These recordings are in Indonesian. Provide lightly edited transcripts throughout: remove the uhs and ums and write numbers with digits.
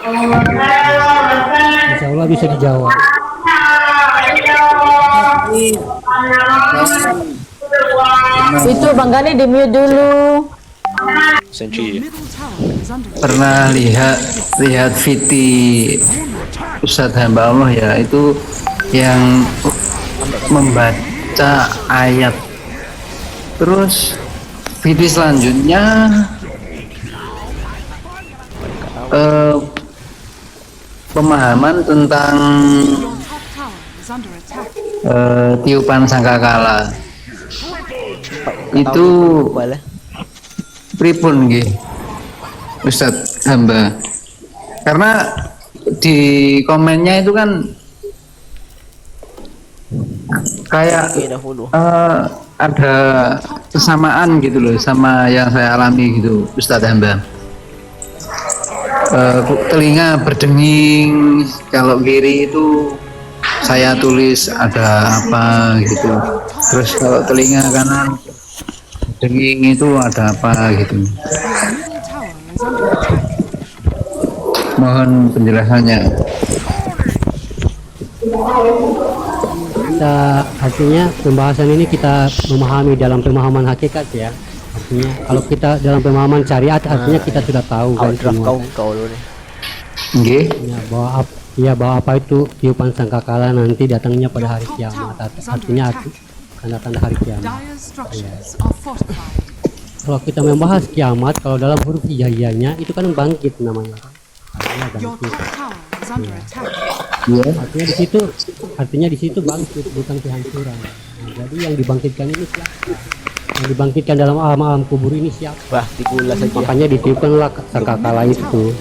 Insya Allah bisa dijawab. Tapi saya Itu Bang Gani di mute dulu. Sentry. pernah lihat lihat VT Ustadz hamba Allah ya, itu yang membaca ayat, terus VT selanjutnya eh, pemahaman tentang tiupan sangkakala itu pripun nggih Ustadz hamba, karena di komennya itu kan kayak ada kesamaan gitu loh sama yang saya alami gitu Ustadz hamba. Telinga berdenging, kalau kiri itu saya tulis ada apa gitu, terus kalau telinga kanan berdenging itu ada apa gitu. Mohon penjelasannya. Kita artinya pembahasan ini kita memahami dalam pemahaman hakikat ya. Artinya kalau kita dalam pemahaman syariat artinya kita sudah tahu kan semua. Nggih. Ya, bahwa apa itu tiupan sangkakala nanti datangnya pada hari kiamat. Artinya tanda-tanda hari kiamat. Ya. Kalau kita membahas kiamat, kalau dalam huruf hijaiyahnya itu kan bangkit namanya. Artinya bangkit. Ya. Artinya di situ bangkit, bukan kehancuran. Nah, jadi yang dibangkitkan ini siapa? Yang dibangkitkan dalam alam kubur ini siapa? Wah, dikulas aja. Makanya ditiupkanlah sangkakala itu.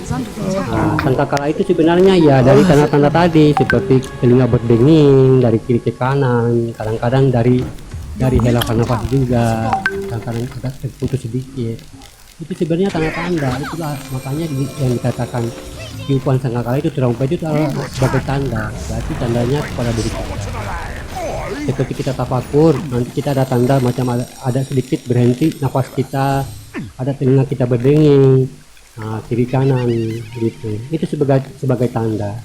Nah, sangkakala itu sebenarnya ya dari tanda-tanda tadi, seperti telinga berdenging dari kiri ke kanan, kadang-kadang dari helakan nafas juga, kadang-kadang agak terputus sedikit. Itu sebenarnya tanda-tanda, itulah makanya yang dikatakan tiupan sangkakala itu terompet itu adalah sebagai tanda, berarti tandanya kepada diri kita. Seperti kita tafakur, nanti kita ada tanda macam ada sedikit berhenti nafas kita, ada telinga kita berdenging, nah, kiri kanan gitu. Itu sebagai tanda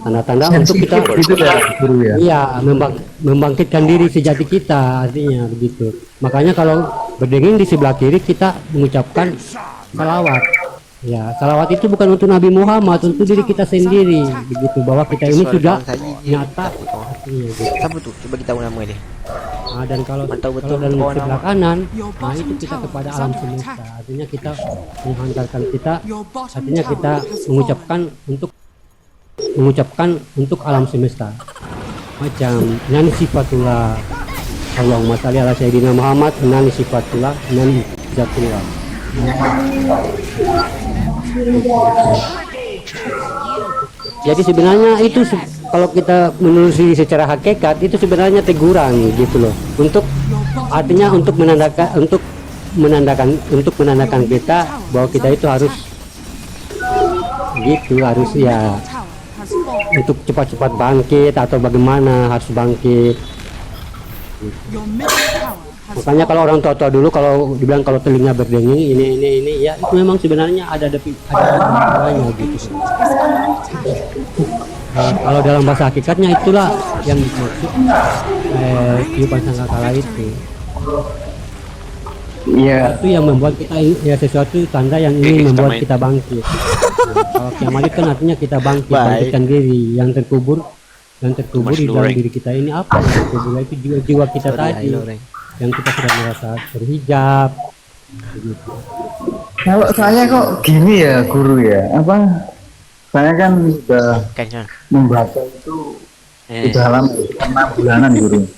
untuk kita itu ya, guru ya. Iya, membangkitkan diri sejati kita, artinya begitu. Makanya kalau berdenging di sebelah kiri kita mengucapkan salawat. Ya, salawat itu bukan untuk Nabi Muhammad, untuk diri kita sendiri, begitu, bahwa kita ini sudah nyata. Artinya, gitu. Siapa tuh? Coba kita tahu nama dia. Nah, dan kalau dalam sebelah kanan, nah itu kita kepada alam semesta. Artinya kita menghantarkan artinya kita mengucapkan untuk alam semesta. Macam nani sifatullah, Allahumma shalli ala sayyidina Muhammad, nani sifatullah, nani zatullah. Jadi sebenarnya itu kalau kita menelusuri secara hakikat itu sebenarnya teguran gitu loh. Artinya untuk menandakan kita bahwa kita itu harus ya untuk cepat-cepat bangkit atau bagaimana harus bangkit. Makanya kalau orang tua-tua dulu kalau dibilang kalau telinga berdenging ini ya itu memang sebenarnya ada caranya gitu. Kalau dalam bahasa hakikatnya itulah yang dimaksud tiupan sangkakala itu. Iya. Itu yang membuat kita ya sesuatu tanda yang ingin membuat kita bangkit. Kalau kiamat kan artinya kita bangkitkan diri yang terkubur di dalam diri kita ini apa yang terkubur itu jiwa kita tadi yang kita sudah merasa berhijab begitu. Kalau saya kok gini ya guru ya, saya kan sudah membaca itu sudah lama, 6 bulanan guru,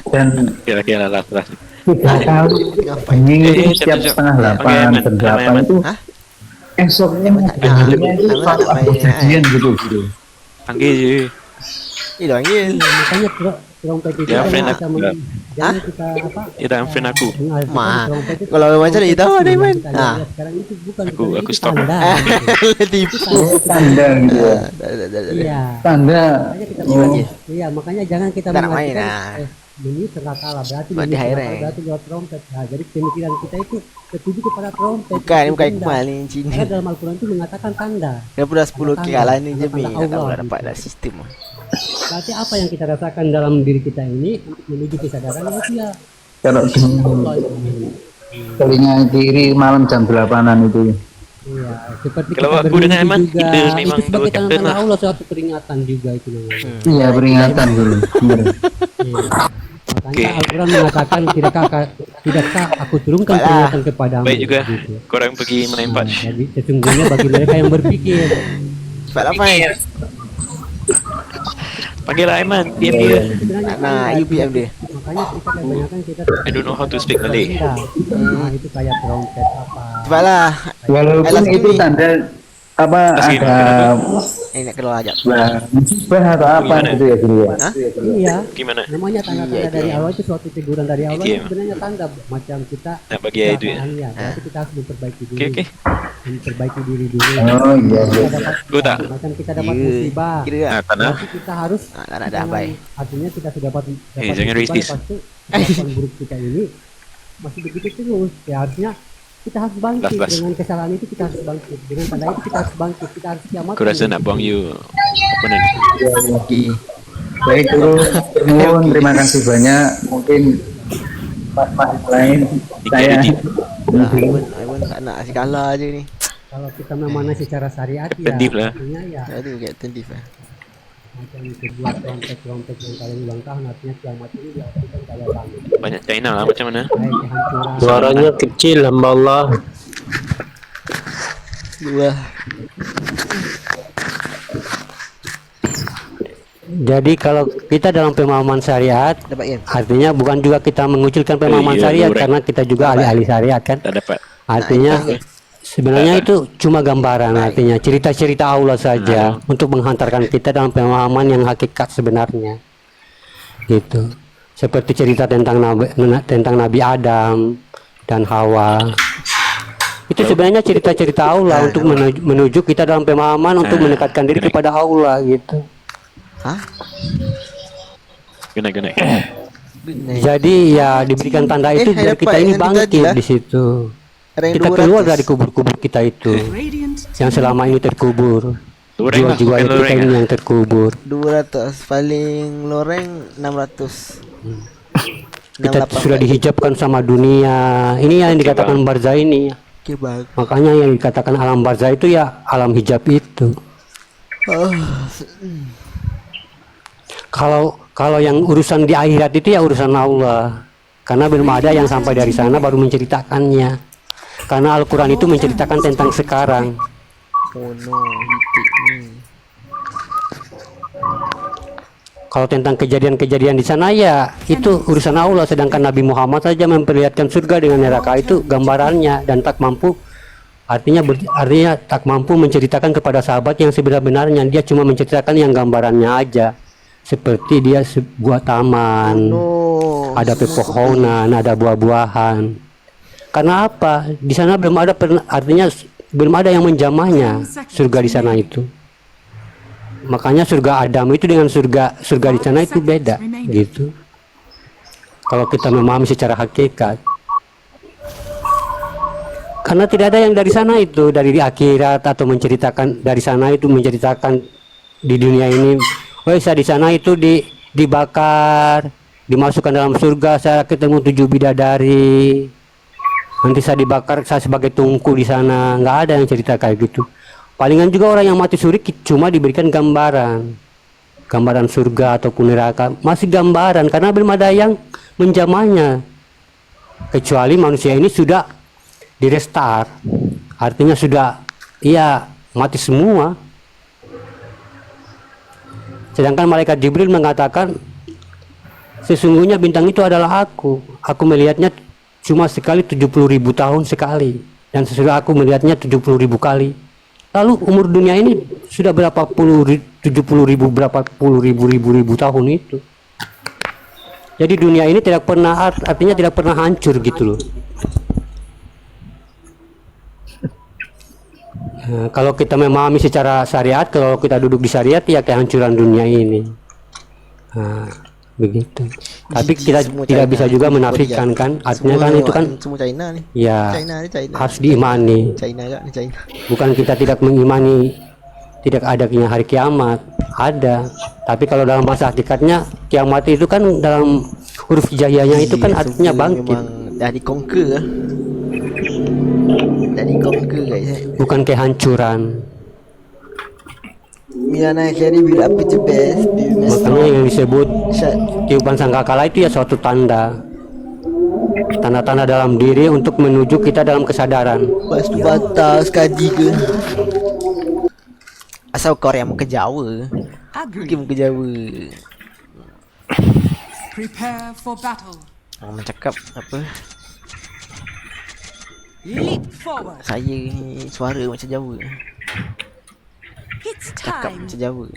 dan Kira-kira lah. 3 kali benging itu setiap setengah 8 dan 8 itu esoknya benginnya itu selalu ada kejadian gitu guru. Panggil. Makanya trompet itu Ya, friend kita jangan kita Itu yang friend aku. Kalau baca itu ada man. Sekarang itu bukan Aku stop. tanda. Tipu. Tanda gitu ya. Iya. Tanda. Iya, makanya jangan kita Ntar main, ini terkala berarti Berarti ini high terkala rank. berarti lewat trompet. Nah, jadi pemikiran kita itu tertuju kepada trompet. Bukan, ini bukan Tanda. Iqbal nih Cina. Karena dalam Al-Quran itu mengatakan tanda. Dia udah 10 k kalah nih Tanda Jemi. Tak tahu Allah lah dapat gitu. dah sistem. Berarti apa yang kita rasakan dalam diri kita ini untuk menuju kesadaran itu ya Kalau di Allah itu. telinga kiri malam jam 8-an itu. Iya, seperti Kalau kita aku dengan bermimpi Aiman, juga. kita memang Itu sebagai dua kapten tanda lah. Allah, suatu peringatan juga itu namanya. Iya, peringatan dulu. Bener. Iya. Makanya Oke. Al-Quran mengatakan tidakkah aku turunkan Baiklah. peringatan kepadamu. Baik juga. Gitu. Korang pergi main Nah, patch. jadi sesungguhnya bagi mereka yang berpikir. Cepat apa ya? Panggil lah Aiman, Iya, PM dia. Sebenarnya Nah, tanda you PM dia. Makanya kita kebanyakan kita I don't know how to speak Malay. Nah, itu kayak trompet apa. Cepatlah. Walaupun Alas itu ini. tanda apa Lagi ada Nak keluar ajak. musibah atau apa Gimana? gitu ya guru ya. Hah? Iya. Gimana? Namanya tanda-tanda Iya, dari iya. Allah itu suatu teguran dari Allah Iya. itu sebenarnya tanda macam kita Nak bagi air duit. ya. Berarti kita harus memperbaiki diri. Oke, oke. Memperbaiki diri dulu. Oh iya iya. Kita dapat Gua tak. macam kita dapat Iya. musibah. Kira tak? Ah, tanah. Berarti kita harus Tak nak dah baik. artinya kita sudah dapat jangan musibah, ristis. lepas itu kelakuan buruk kita ini masih begitu terus. Ya harusnya kita harus bangkit Last. dengan kesalahan itu, kita harus bangkit dengan tanda itu, kita harus bangkit, kita harus kiamat. Aku rasa nak buang you. Mana ni? Baik guru, nuwun, terima kasih banyak. Mungkin mas-mas lain saya Aiman tak nak asyik kalah je ni. Kalau kita memanai secara syariat ya Tendif lah. artinya ya Aduh, Captain Div lah. macam sebuah trompet yang kalian ulang tahun, artinya kiamat ini diartikan kayak bangkit. Banyak China lah macam mana? Kayak kehancuran. Suaranya kecil hamba Allah. Dua. Jadi kalau kita dalam pemahaman syariat, Dapat kan? artinya bukan juga kita mengucilkan pemahaman iya, syariat lurek. karena kita juga ahli-ahli syariat kan. Tak dapat. Artinya sebenarnya itu cuma gambaran, artinya cerita-cerita Allah saja untuk menghantarkan kita dalam pemahaman yang hakikat sebenarnya. Gitu. Seperti cerita tentang Nabi Adam dan Hawa. Itu sebenarnya cerita-cerita Allah untuk menuju kita dalam pemahaman untuk mendekatkan diri kepada Allah gitu. Hah? Guna. Jadi ya diberikan tanda itu biar kita ini bangkit di situ. Kita keluar dari kubur-kubur kita itu yang selama ini terkubur. Loreng lah, Jiwa-jiwa bukan kita loreng ini lah. yang terkubur. 200 paling loreng 600. Kita sudah dihijabkan sama dunia. Ini yang dikatakan barzah ini. Okey bang. Makanya yang dikatakan alam barzah itu ya alam hijab itu. Oh. Kalau yang urusan di akhirat itu ya urusan Allah. Karena belum ada yang sampai dari sana baru menceritakannya. Karena Al-Quran itu menceritakan tentang sekarang. Oh no, hitik ni. Kalau tentang kejadian-kejadian di sana ya itu urusan Allah, sedangkan Nabi Muhammad saja memperlihatkan surga dengan neraka itu gambarannya dan tak mampu artinya tak mampu menceritakan kepada sahabat yang sebenar-benarnya. Dia cuma menceritakan yang gambarannya aja. Seperti dia sebuah taman, No. ada pepohonan, ada buah-buahan. Karena apa? Di sana belum ada artinya belum ada yang menjamahnya surga di sana itu. Makanya surga Adam itu dengan surga di sana itu beda gitu. Kalau kita memahami secara hakikat. Karena tidak ada yang dari sana itu, dari di akhirat atau menceritakan dari sana itu menceritakan di dunia ini. Oh, saya di sana itu dibakar, dimasukkan dalam surga, saya ketemu 7 bidadari. Nanti saya dibakar, saya sebagai tungku di sana. Nggak ada yang cerita kayak gitu. Palingan juga orang yang mati suri cuma diberikan gambaran surga ataupun neraka, masih gambaran karena belum ada yang menjamahnya. Kecuali manusia ini sudah direstart, artinya sudah mati semua. Sedangkan malaikat Jibril mengatakan sesungguhnya bintang itu adalah aku melihatnya cuma sekali 70.000 tahun sekali, dan sesudah aku melihatnya 70.000 kali. Lalu umur dunia ini sudah berapa puluh 70.000 berapa puluh ribu tahun itu. Jadi dunia ini tidak pernah artinya tidak pernah hancur gitu loh. Nah, kalau kita memahami secara syariat, kalau kita duduk di syariat ya kehancuran dunia ini. Nah, begitu. Tapi kita Semua tidak China, bisa juga semua menafikan dia. kan, artinya Semua kan itu kan semua China nih. ya China ni China. harus diimani. China kak ni China. Bukan kita tidak mengimani tidak adanya hari kiamat, ada. Tapi kalau dalam bahasa hakikatnya kiamat itu kan dalam huruf hijaiyahnya itu kan artinya Semua bangkit, memang dah di-conquer lah. Dah di-conquer guys. bukan kehancuran. Miana carry build up the best. Makanya yang disebut Shut. tiupan sangkakala itu ya suatu tanda-tanda dalam diri untuk menuju kita dalam kesadaran. Lepas tu batas kaji ke. Asal kau yang muka Jawa. Mungkin muka Jawa. Prepare for battle. Orang cakap apa? Leap forward. Saya suara macam Jawa. It's Cakap time. macam Jawa.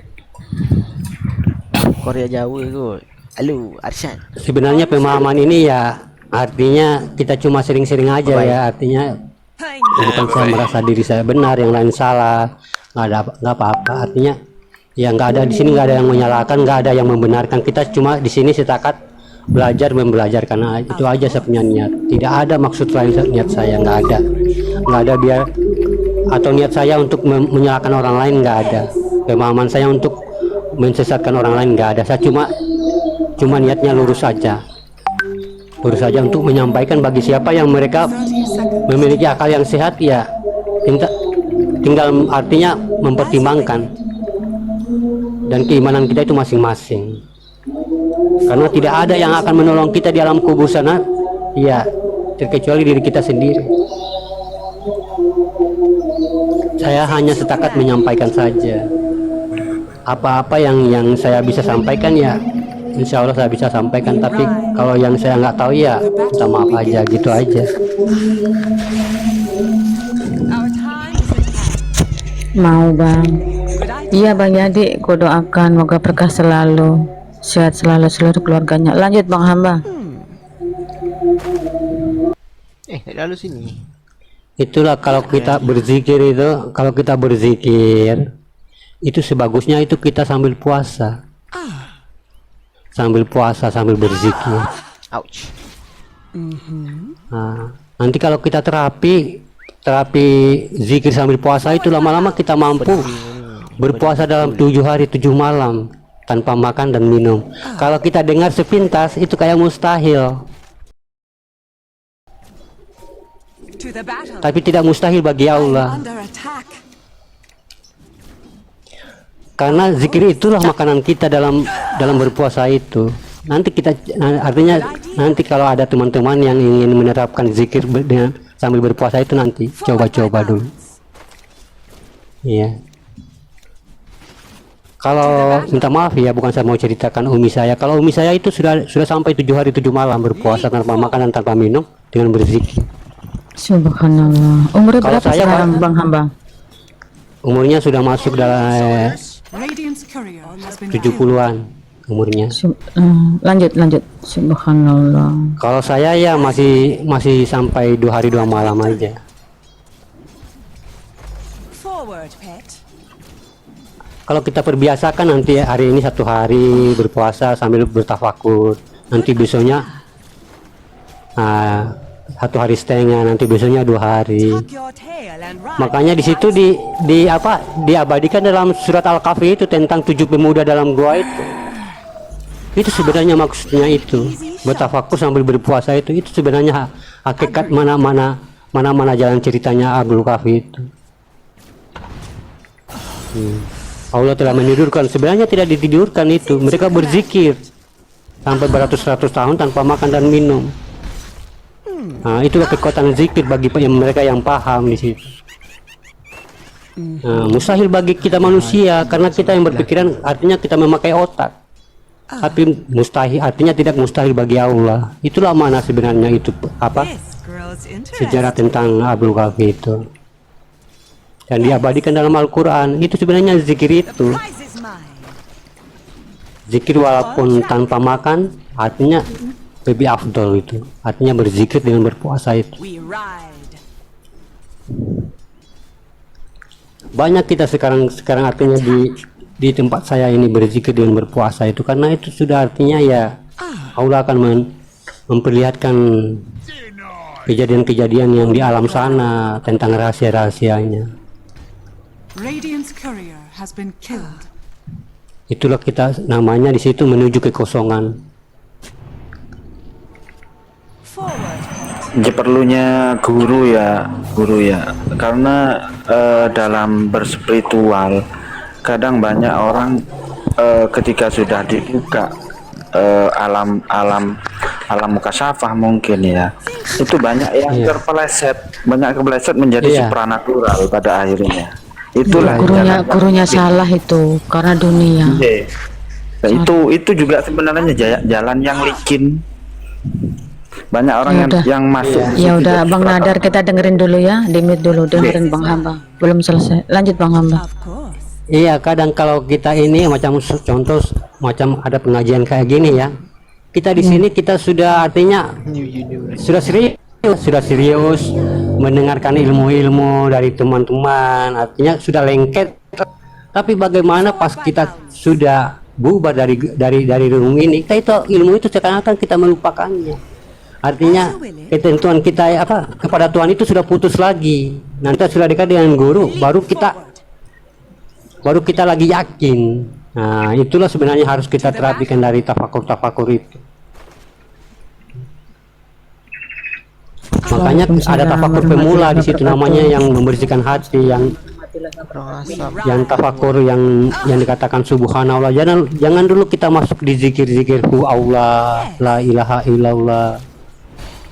Korea Jawa kot. Halo Arsyad. Sebenarnya pemahaman ini ya artinya kita cuma sering-sering aja ya, artinya bukan saya merasa diri saya benar, yang lain salah, nggak apa-apa. Artinya ya nggak ada di sini, nggak ada yang menyalahkan, nggak ada yang membenarkan. Kita cuma di sini sepakat belajar membelajar karena itu aja saya punya niat. Tidak ada maksud lain niat saya, nggak ada biar atau niat saya untuk menyalahkan orang lain, nggak ada. Pemahaman saya untuk mensesatkan orang lain nggak ada. Saya cuma niatnya lurus saja untuk menyampaikan bagi siapa yang mereka 30 seconds. memiliki akal yang sehat ya tinggal artinya mempertimbangkan, dan keimanan kita itu masing-masing, karena tidak ada yang akan menolong kita di alam kubur sana ya terkecuali diri kita sendiri. Saya hanya setakat menyampaikan saja apa-apa yang saya bisa sampaikan ya, insya Allah saya bisa sampaikan. Tapi kalau yang saya nggak tahu ya minta maaf aja, gitu aja. Our time is at hand. Mau bang. Good idea. Iya bang Yadi, ku doakan moga berkah selalu, sehat selalu seluruh keluarganya. Lanjut bang hamba. Nak lalu sini. Itulah kalau kita berzikir itu sebagusnya itu kita sambil puasa sambil berzikir. Ouch. Nah, nanti kalau kita terapi zikir sambil puasa itu lama-lama kita mampu berpuasa dalam 7 hari 7 malam tanpa makan dan minum. Kalau kita dengar sepintas itu kayak mustahil, To the battle. tapi tidak mustahil bagi Allah, Under attack. karena zikir itulah makanan kita dalam berpuasa itu. Nanti kita artinya nanti kalau ada teman-teman yang ingin menerapkan zikir dengan sambil berpuasa itu nanti coba-coba dulu. Iya. Kalau minta maaf ya, bukan saya mau ceritakan umi saya. Kalau umi saya itu sudah sampai 7 hari 7 malam berpuasa tanpa makan dan tanpa minum dengan berzikir. Subhanallah. Umurnya Kalau berapa saya, sekarang Pak, bang hamba? Umurnya sudah masuk dalam Radiant's courier has been 70-an umurnya. Lanjut. Subhanallah. Kalau saya ya masih sampai 2 hari 2 malam aja. forward, pet. Kalau kita perbiasakan nanti hari ini 1 hari berpuasa sambil bertafakur, nanti besoknya 1 hari setengah, nanti besoknya 2 hari. Tuck your tail and ride. Makanya di situ diabadikan dalam surat Al-Kahfi itu tentang 7 pemuda dalam gua itu. Itu sebenarnya maksudnya itu. Bertafakur sambil berpuasa itu sebenarnya hakikat mana jalan ceritanya Abdul Kahfi itu. Allah telah menidurkan, sebenarnya tidak ditidurkan itu. Mereka berzikir sampai beratus-ratus tahun tanpa makan dan minum. Nah, itulah kekuatan zikir bagi mereka yang paham di situ. Nah, mustahil bagi kita manusia karena kita yang berpikiran, artinya kita memakai otak. Tapi mustahil artinya tidak mustahil bagi Allah. Itulah mana sebenarnya itu This grows interesting. sejarah tentang Abdul Kahfi itu. Dan diabadikan dalam Al-Quran. Itu sebenarnya zikir itu. Prize is mine. Zikir walaupun tanpa makan artinya lebih afdol itu. Artinya berzikir dengan berpuasa itu. We ride. Banyak kita sekarang artinya di tempat saya ini berzikir dan berpuasa itu, karena itu sudah artinya ya Allah akan memperlihatkan kejadian-kejadian yang di alam sana tentang rahasia-rahasianya. Radiant's courier has been killed. Itulah kita namanya di situ menuju kekosongan. Forward. Perlunya guru ya, karena dalam berspiritual kadang banyak orang ketika sudah dibuka alam mukasyafah mungkin ya, itu banyak yang kepleset menjadi Iya. supranatural pada akhirnya. Itulah Gurunya salah itu karena dunia. Iya. Nah, itu juga sebenarnya jalan yang licin. Banyak orang yang masuk di Ya situ udah jadi Bang Nadar, kita dengerin dulu ya, dimit dulu, dengerin Bang Hamba. Belum selesai. Lanjut Bang Hamba. Of course. Iya, kadang kalau kita ini macam contoh macam ada pengajian kayak gini ya. Kita di sini kita sudah artinya sudah serius mendengarkan ilmu-ilmu dari teman-teman, artinya sudah lengket. Tapi bagaimana pas kita sudah bubar dari rumah ini, kita itu ilmu itu seakan-akan kita melupakannya. Artinya ketentuan kita kepada Tuhan itu sudah putus lagi. Nanti sudah dekat dengan guru, baru kita lagi yakin. Nah, itulah sebenarnya harus kita terapikan dari tafakur itu. Makanya ada tafakur pemula di situ namanya, yang membersihkan hati, yang tafakur yang dikatakan subhanallah. Jangan dulu kita masuk di zikir hu Allah, la ilaha illallah.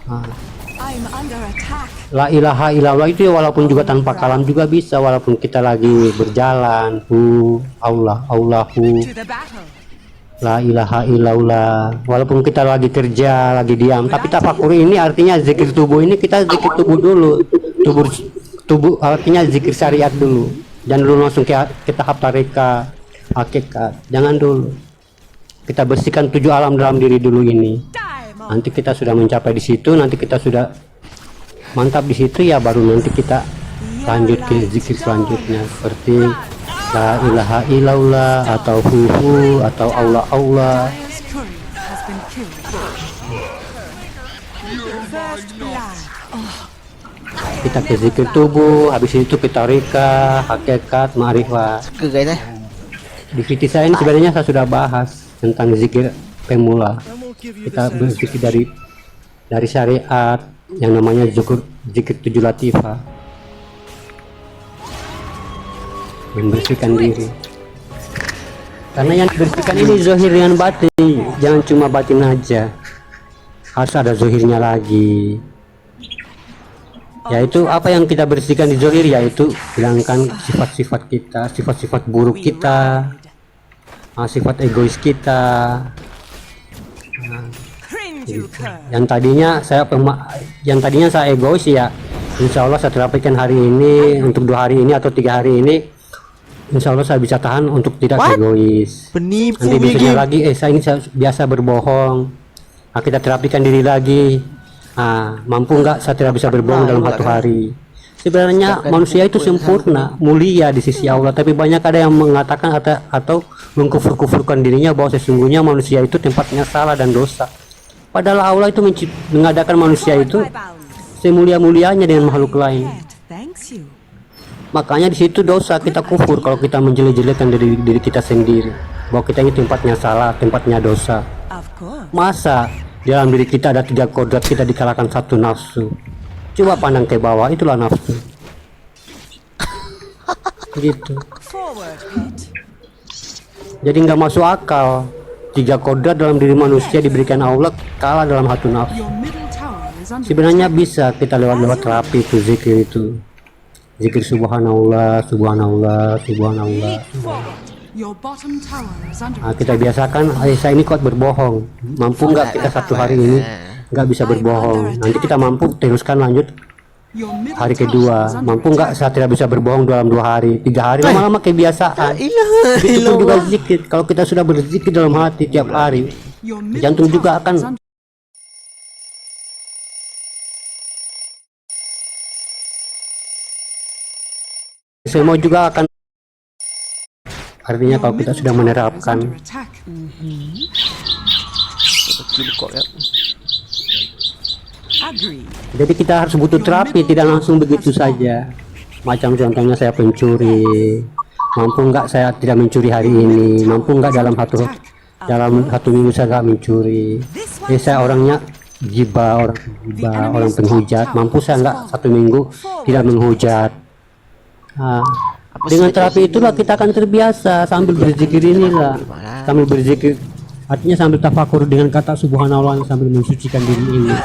I'm under attack. La ilaha illallah itu ya, walaupun juga tanpa kalam juga bisa, walaupun kita lagi berjalan, hu Allah, Allahu, To the battle. la ilaha illallah, walaupun kita lagi kerja, lagi diam. Tapi tafakur ini artinya zikir tubuh ini, kita zikir tubuh dulu, tubuh artinya zikir syariat dulu. Jangan dulu langsung ke tahap tareka hakikat, jangan dulu. Kita bersihkan 7 alam dalam diri dulu ini. Nanti kita sudah mencapai di situ, nanti kita sudah mantap di situ ya, baru nanti kita lanjut ke zikir selanjutnya seperti la ilaha illallah atau hu atau Allah. Radiant's courier has been killed. First blood. Kita ke zikir tubuh, habis itu kita rika hakikat ma'rifat. Ke guys Di video saya ini sebenarnya saya sudah bahas tentang zikir pemula. Kita berzikir dari syariat yang namanya zikir 7 latifah, membersihkan diri. Karena yang dibersihkan ini zahir dengan batin, jangan cuma batin aja, harus ada zahirnya lagi. Yaitu apa yang kita bersihkan di zahir, yaitu hilangkan sifat-sifat kita, sifat-sifat buruk kita, sifat egois kita. Yang tadinya saya egois ya, insya Allah saya terapikan hari ini, untuk 2 hari ini atau 3 hari ini, insya Allah saya bisa tahan untuk tidak egois. Penipu Nanti besoknya lagi saya biasa berbohong. Kita terapikan diri lagi. Mampu nggak saya tidak bisa berbohong dalam 1 hari. Sebenarnya manusia itu sempurna, mulia di sisi Allah, tapi banyak ada yang mengatakan atau mengkufur-kufurkan dirinya bahwa sesungguhnya manusia itu tempatnya salah dan dosa. Padahal Allah itu mengadakan manusia itu semulia-mulianya dengan makhluk lain. Thanks you. Makanya di situ dosa, kita kufur kalau kita menjelek-jelekan diri kita sendiri, bahwa kita ini tempatnya salah, tempatnya dosa. Of course. Masa di dalam diri kita ada 3 kodrat, kita dikalahkan 1 nafsu. Coba pandang ke bawah, itulah nafsu. Gitu. Forward hit. Jadi nggak masuk akal 3 kodrat dalam diri manusia diberikan Allah kalah dalam 1 nafsu. Your middle tower is under Sebenarnya bisa kita lewat terapi itu, zikir itu, zikir subhanallah, subhanallah, subhanallah. Your bottom tower is under Kita biasakan, saya ini kuat berbohong. Mampu nggak kita 1 hari ini nggak bisa berbohong? Nanti kita mampu teruskan lanjut Your middle hari tower kedua. is under Mampu nggak saya tidak bisa berbohong dalam 2 hari, 3 hari, lama-lama kebiasaan. Itu pun juga zikir. Kalau kita sudah berzikir dalam hati tiap hari, Your middle jantung juga tower is akan under semua juga akan Artinya kalau kita sudah menerapkan. Under attack. Kill kok ya. Agree. Jadi kita harus butuh terapi, tidak langsung begitu saja. Macam contohnya saya pencuri, mampu nggak saya tidak mencuri hari ini, mampu nggak dalam satu minggu saya nggak mencuri. Saya orangnya gibah, orang penghujat, mampu saya nggak 1 minggu tidak menghujat. Nah, dengan terapi itulah kita akan terbiasa sambil berzikir inilah, sambil berzikir, artinya sambil tafakur dengan kata subhanallah, sambil mensucikan diri ini.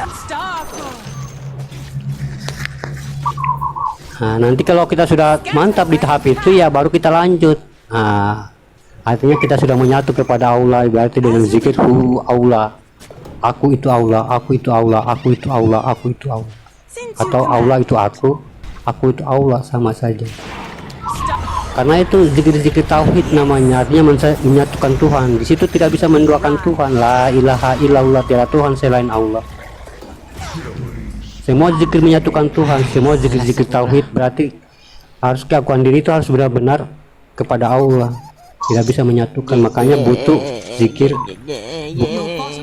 Nah, nanti kalau kita sudah mantap di tahap itu ya baru kita lanjut. Nah, artinya kita sudah menyatu kepada Allah, berarti dengan zikirku Allah. Aku itu Allah, aku itu Allah, aku itu Allah, aku itu Allah. Atau Allah itu aku itu Allah, sama saja. Karena itu zikir-zikir tauhid namanya, artinya menyatukan Tuhan. Di situ tidak bisa menduakan Tuhan. La ilaha illallah, tiada Tuhan selain Allah. Semua zikir menyatukan Tuhan, semua zikir-zikir tauhid, berarti harus keakuan diri itu harus benar-benar kepada Allah, tidak bisa menyatukan. Makanya butuh zikir,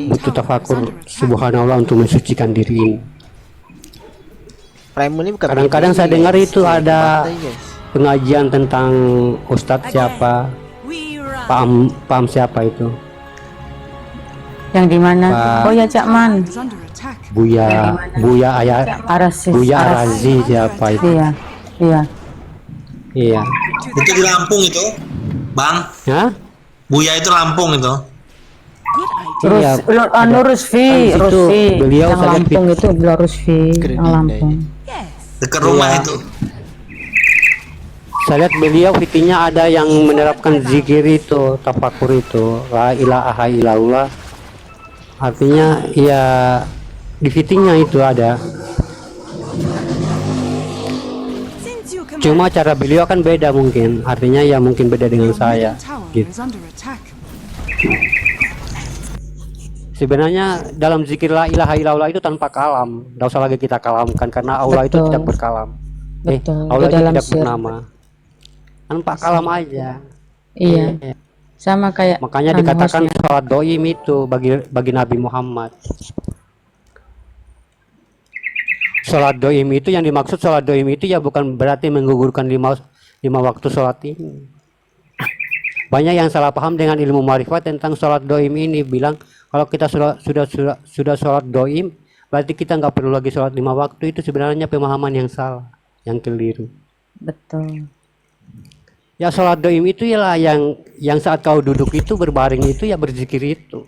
butuh tafakur subhanallah untuk mensucikan diri ini. Kadang-kadang saya dengar itu ada pengajian tentang ustadz siapa, paham siapa itu, Yang di mana? Oh ya Cak Man. Is under attack. Buya ayat, Buya Arazi siapa itu? Iya, iya. Iya. Itu di Lampung itu, Bang. Hah? Buya itu Lampung itu. Good idea. Iya. Rusfi, Kan situ Rusfi. beliau Yang saya Lampung itu beliau Rusfi, yang Lampung. Dekat rumah Iya. itu. Saya lihat beliau fitinya ada yang menerapkan zikir itu, tafakur itu, la ilaha illallah. Artinya ya di fitinya itu ada. Since you command, Cuma cara beliau kan beda mungkin. Artinya ya mungkin beda dengan your saya. middle tower Gitu. is under attack. Sebenarnya dalam zikir la ilaha illallah itu tanpa kalam. Tidak usah lagi kita kalamkan karena Allah itu Betul. tidak berkalam. Betul. Allah Di itu dalam tidak sir. bernama. Tanpa kalam aja. Iya. Sama kayak Makanya anu, dikatakan hostnya. sholat doim itu bagi Nabi Muhammad. Sholat doim itu yang dimaksud sholat doim itu ya bukan berarti menggugurkan lima waktu sholat ini. Banyak yang salah paham dengan ilmu marifat tentang sholat doim ini, bilang kalau kita sudah sholat doim berarti kita nggak perlu lagi sholat 5 waktu. Itu sebenarnya pemahaman yang salah, yang keliru. Betul. Ya sholat doim itu ialah yang saat kau duduk itu berbaring itu ya berzikir itu.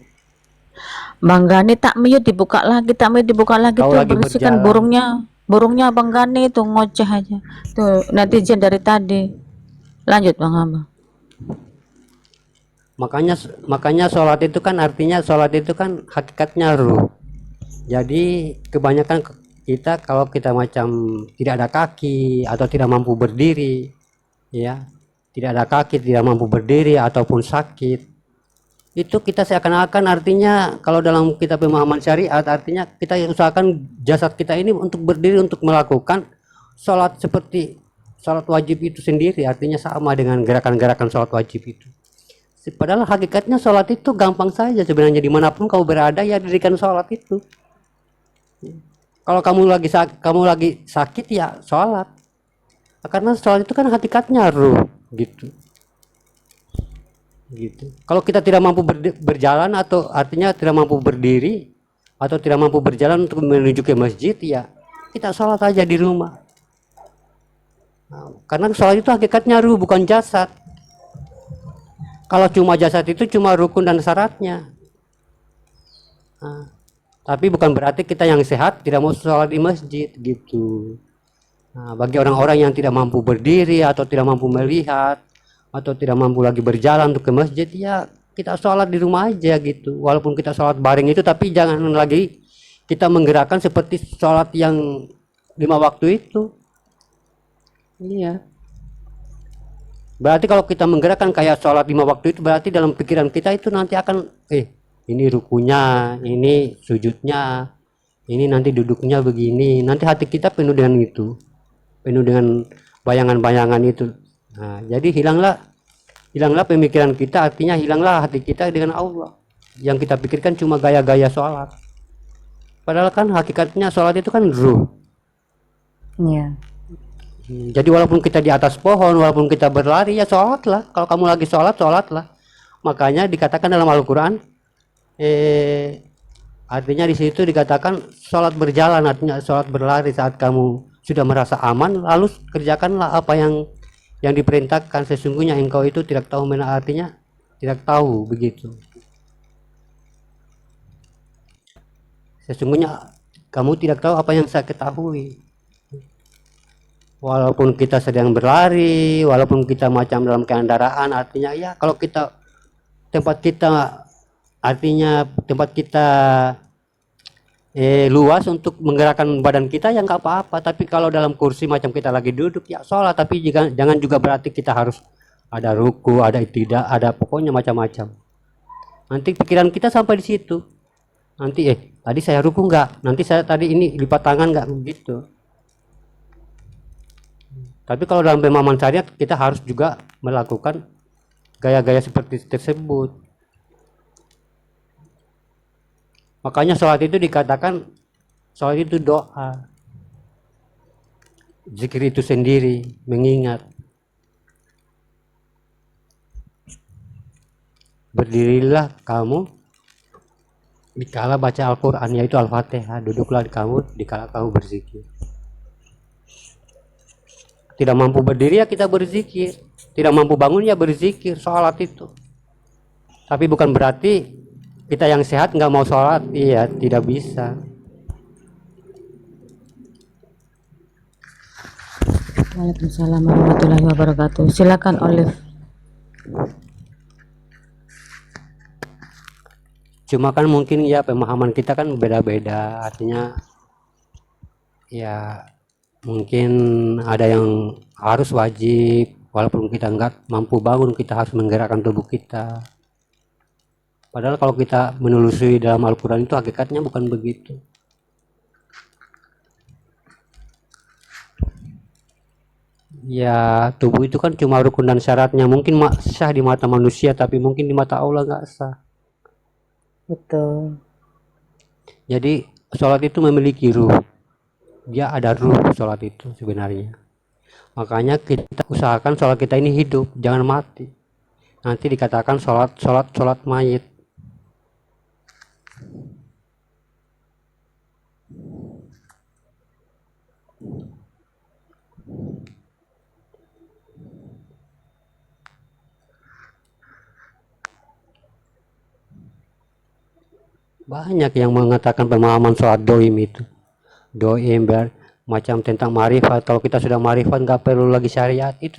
Bang Gani tak mute dibuka lagi Kau tuh lagi bersihkan berjalan. burungnya Bang Gani itu ngoceh aja. Tuh netizen dari tadi. Lanjut Bang Abang. Makanya sholat itu kan artinya sholat itu kan hakikatnya ruh. Jadi kebanyakan kita kalau kita macam tidak ada kaki atau tidak mampu berdiri, ya tidak ada kaki, tidak mampu berdiri ataupun sakit, itu kita seakan-akan artinya kalau dalam kita pemahaman syariat artinya kita usahakan jasad kita ini untuk berdiri untuk melakukan sholat seperti sholat wajib itu sendiri, artinya sama dengan gerakan-gerakan sholat wajib itu. Padahal hakikatnya sholat itu gampang saja sebenarnya, dimanapun kau berada ya dirikan sholat itu. Kalau kamu lagi sakit ya sholat, karena sholat itu kan hakikatnya ruh gitu. Kalau kita tidak mampu berjalan atau artinya tidak mampu berdiri atau tidak mampu berjalan untuk menuju ke masjid ya kita sholat aja di rumah. Nah, karena sholat itu hakikatnya ruh bukan jasad. Kalau cuma jasad itu cuma rukun dan syaratnya. Nah, tapi bukan berarti kita yang sehat tidak mau sholat di masjid gitu. Nah, bagi orang-orang yang tidak mampu berdiri atau tidak mampu melihat atau tidak mampu lagi berjalan untuk ke masjid ya kita sholat di rumah aja gitu. Walaupun kita sholat baring itu tapi jangan lagi kita menggerakkan seperti sholat yang 5 waktu itu. Iya. Berarti kalau kita menggerakkan kayak sholat 5 waktu itu berarti dalam pikiran kita itu nanti akan ini rukunya, ini sujudnya, ini nanti duduknya begini. Nanti hati kita penuh dengan itu, penuh dengan bayangan-bayangan itu. Nah, jadi hilanglah Hilanglah pemikiran kita, artinya hilanglah hati kita dengan Allah. Yang kita pikirkan cuma gaya-gaya sholat. Padahal kan hakikatnya sholat itu kan ruh. Iya. Jadi walaupun kita di atas pohon, walaupun kita berlari, ya sholatlah. Kalau kamu lagi sholat, sholatlah. Makanya dikatakan dalam Al-Quran, artinya di situ dikatakan sholat berjalan, artinya sholat berlari. Saat kamu sudah merasa aman, lalu kerjakanlah apa yang diperintahkan. Sesungguhnya engkau itu tidak tahu mana, artinya tidak tahu begitu. Sesungguhnya kamu tidak tahu apa yang saya ketahui. Walaupun kita sedang berlari, walaupun kita macam dalam kendaraan, artinya ya kalau kita tempat kita luas untuk menggerakkan badan kita ya nggak apa-apa. Tapi kalau dalam kursi macam kita lagi duduk ya sholat, tapi jangan juga berarti kita harus ada ruku, ada tidak, ada pokoknya macam-macam. Nanti pikiran kita sampai di situ. Nanti tadi saya ruku nggak? Nanti saya tadi ini lipat tangan nggak? Begitu. Tapi kalau dalam pemahaman syariat kita harus juga melakukan gaya-gaya seperti tersebut. Makanya sholat itu dikatakan sholat itu doa. Zikir itu sendiri, mengingat. Berdirilah kamu dikala baca Al-Quran, yaitu Al-Fatihah. Duduklah kamu dikala kamu berzikir. Tidak mampu berdiri ya kita berzikir, tidak mampu bangun ya berzikir, sholat itu. Tapi bukan berarti kita yang sehat nggak mau sholat, iya tidak bisa. Waalaikumsalam warahmatullahi wabarakatuh. Silakan Olive. Cuma kan mungkin ya pemahaman kita kan beda-beda, artinya ya mungkin ada yang harus wajib, walaupun kita nggak mampu bangun kita harus menggerakkan tubuh kita. Padahal kalau kita menelusuri dalam Al-Quran itu hakikatnya bukan begitu. Ya tubuh itu kan cuma rukun dan syaratnya, mungkin sah di mata manusia tapi mungkin di mata Allah nggak sah. Betul. Jadi sholat itu memiliki ruh. Dia ada ruh sholat itu sebenarnya. Makanya kita usahakan sholat kita ini hidup, jangan mati. Nanti dikatakan sholat mayit. Banyak yang mengatakan pemahaman sholat doim itu. Doim macam tentang marifat. Kalau kita sudah marifat nggak perlu lagi syariat, itu